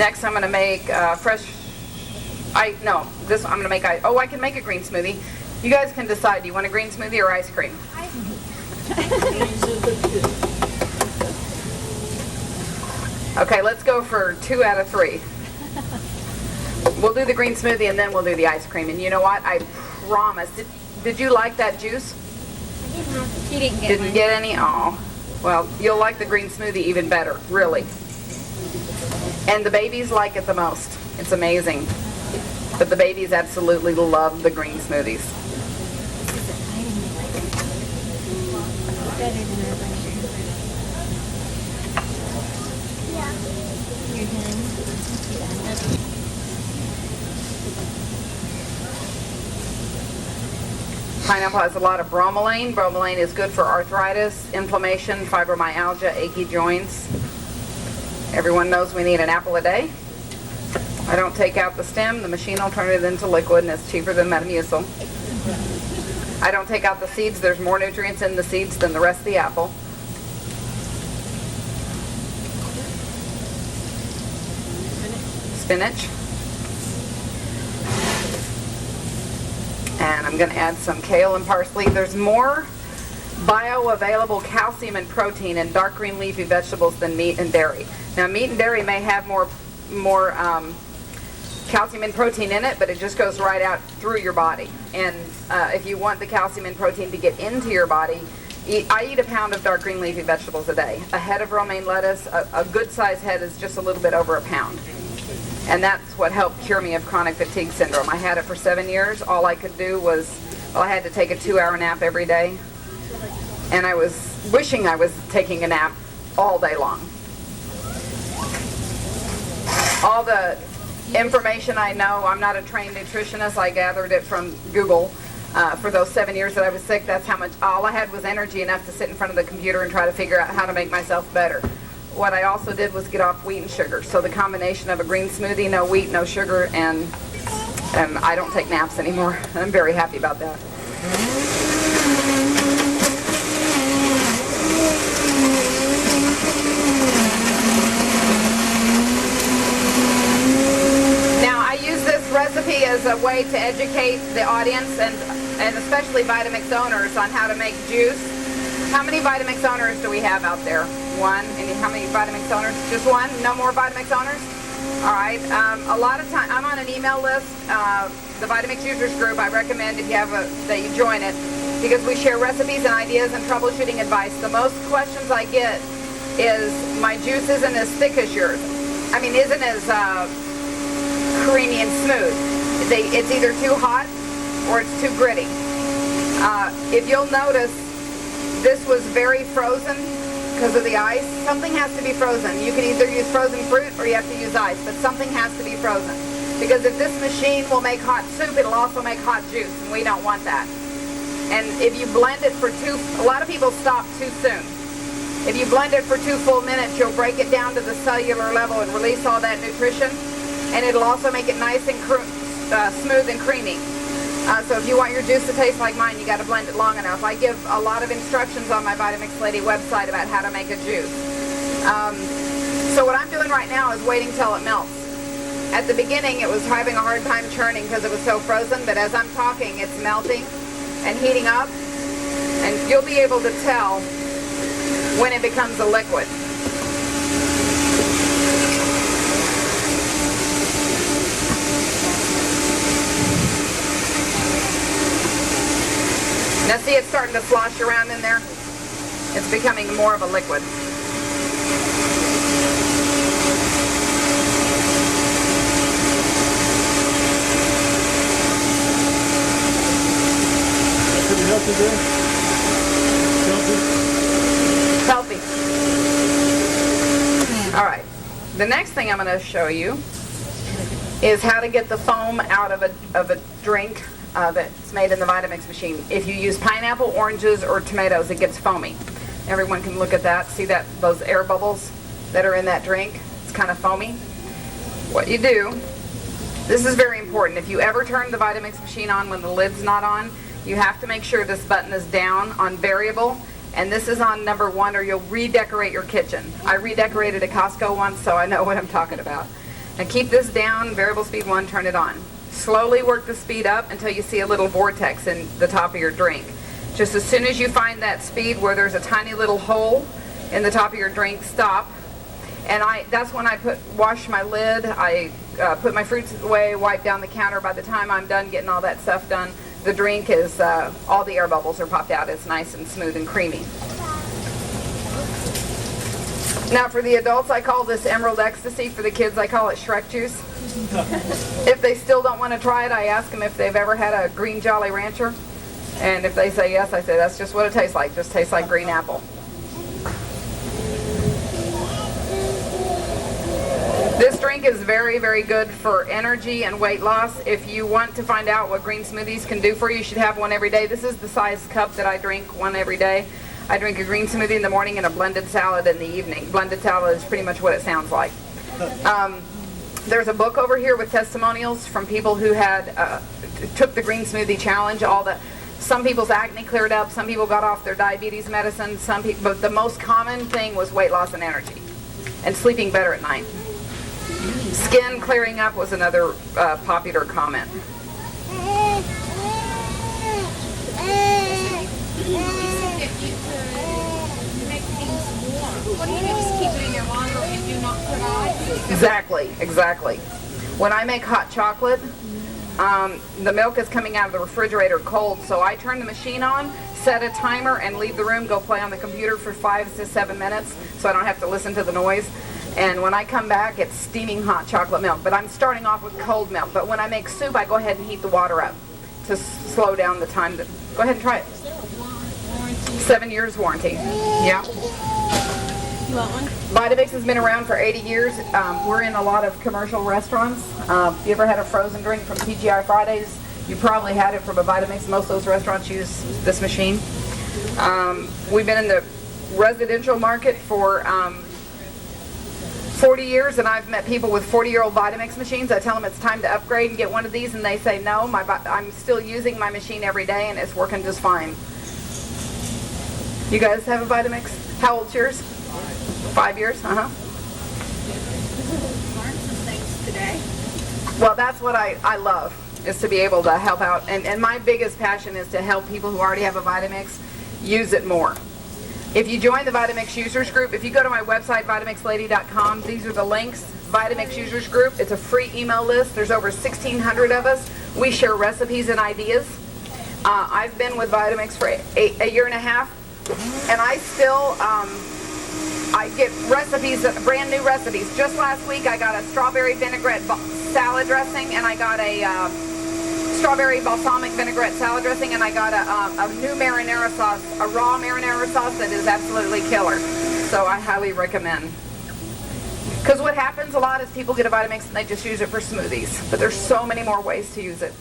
Next, I'm going to make fresh. I'm going to make. I can make a green smoothie. You guys can decide. Do you want a green smoothie or ice cream? Okay, let's go for 2 out of 3. We'll do the green smoothie and then we'll do the ice cream. And you know what? I promise. Did you like that juice? He didn't get any? Oh, well, you'll like the green smoothie even better, really. And the babies like it the most. It's amazing. But the babies absolutely love the green smoothies. Better than our blender. Yeah. You're done. Pineapple has a lot of bromelain. Bromelain is good for arthritis, inflammation, fibromyalgia, achy joints. Everyone knows we need an apple a day. I don't take out the stem. The machine will turn it into liquid, and it's cheaper than Metamucil. I don't take out the seeds. There's more nutrients in the seeds than the rest of the apple. Spinach. And I'm going to add some kale and parsley. There's more bioavailable calcium and protein in dark green leafy vegetables than meat and dairy. Now, meat and dairy may have more calcium and protein in it, but it just goes right out through your body. And if you want the calcium and protein to get into your body, I eat a pound of dark green leafy vegetables a day. A head of romaine lettuce, a good size head is just a little bit over a pound. And that's what helped cure me of chronic fatigue syndrome. I had it for 7 years. All I could do was, I had to take a 2-hour nap every day. And I was wishing I was taking a nap all day long. All the information I know, I'm not a trained nutritionist. I gathered it from Google. For those 7 years that I was sick, that's how much, all I had was energy enough to sit in front of the computer and try to figure out how to make myself better. What I also did was get off wheat and sugar. So the combination of a green smoothie, no wheat, no sugar, and I don't take naps anymore. I'm very happy about that. Now, I use this recipe as a way to educate the audience and especially Vitamix owners on how to make juice. How many Vitamix owners do we have out there? One. And how many Vitamix owners? Just one? No more Vitamix owners? All right. A lot of time, I'm on an email list, the Vitamix users group. I recommend if you have that you join it, because we share recipes and ideas and troubleshooting advice. The most questions I get is, my juice isn't as thick as yours. I mean, isn't as creamy and smooth. It's either too hot or it's too gritty. If you'll notice, this was very frozen because of the ice. Something has to be frozen. You can either use frozen fruit or you have to use ice, but something has to be frozen. Because if this machine will make hot soup, it'll also make hot juice, and we don't want that. And if you blend it for a lot of people stop too soon. If you blend it for 2 full minutes, you'll break it down to the cellular level and release all that nutrition, and it'll also make it nice and smooth and creamy. So if you want your juice to taste like mine, you got to blend it long enough. I give a lot of instructions on my Vitamix Lady website about how to make a juice. So what I'm doing right now is waiting till it melts. At the beginning, it was having a hard time churning because it was so frozen, but as I'm talking, it's melting and heating up, and you'll be able to tell when it becomes a liquid. Now see, it's starting to slosh around in there. It's becoming more of a liquid. Pretty healthy there? Healthy. All right. The next thing I'm going to show you is how to get the foam out of a drink that's made in the Vitamix machine. If you use pineapple, oranges, or tomatoes, it gets foamy. Everyone can look at that. See that, those air bubbles that are in that drink? It's kind of foamy. What you do, this is very important. If you ever turn the Vitamix machine on when the lid's not on, you have to make sure this button is down on variable, and this is on number 1, or you'll redecorate your kitchen. I redecorated at Costco once, so I know what I'm talking about. Now keep this down, variable speed 1, turn it on. Slowly work the speed up until you see a little vortex in the top of your drink. Just as soon as you find that speed where there's a tiny little hole in the top of your drink, stop. And that's when I wash my lid, I put my fruits away, wipe down the counter. By the time I'm done getting all that stuff done, the drink is, all the air bubbles are popped out. It's nice and smooth and creamy. Now for the adults, I call this Emerald Ecstasy. For the kids, I call it Shrek Juice. If they still don't want to try it, I ask them if they've ever had a green Jolly Rancher. And if they say yes, I say that's just what it tastes like. Just tastes like green apple. This drink is very, very good for energy and weight loss. If you want to find out what green smoothies can do for you, you should have one every day. This is the size cup that I drink, one every day. I drink a green smoothie in the morning and a blended salad in the evening. Blended salad is pretty much what it sounds like. There's a book over here with testimonials from people who had took the green smoothie challenge. Some people's acne cleared up. Some people got off their diabetes medicine. But the most common thing was weight loss and energy, and sleeping better at night. Skin clearing up was another popular comment. What do you do? Just keep it in there longer and do not put on? Exactly. When I make hot chocolate, the milk is coming out of the refrigerator cold, so I turn the machine on, set a timer, and leave the room, go play on the computer for 5 to 7 minutes so I don't have to listen to the noise. And when I come back, it's steaming hot chocolate milk. But I'm starting off with cold milk. But when I make soup, I go ahead and heat the water up to slow down the time. Go ahead and try it. 7 years warranty. Yeah. You want one? Vitamix has been around for 80 years. We're in a lot of commercial restaurants. If you ever had a frozen drink from TGI Fridays, you probably had it from a Vitamix. Most of those restaurants use this machine. We've been in the residential market for 40 years, and I've met people with 40-year-old Vitamix machines. I tell them it's time to upgrade and get one of these, and they say, no, I'm still using my machine every day, and it's working just fine. You guys have a Vitamix? How old's yours? 5 years? Learned some things today. Well, that's what I love, is to be able to help out. And my biggest passion is to help people who already have a Vitamix use it more. If you join the Vitamix users group, if you go to my website, vitamixlady.com, these are the links. Vitamix users group, it's a free email list. There's over 1,600 of us. We share recipes and ideas. I've been with Vitamix for a year and a half, and I still, I get recipes, brand new recipes. Just last week, I got a strawberry vinaigrette salad dressing, and I got a strawberry balsamic vinaigrette salad dressing, and I got a new marinara sauce, a raw marinara sauce that is absolutely killer. So I highly recommend. Because what happens a lot is people get a Vitamix and they just use it for smoothies. But there's so many more ways to use it.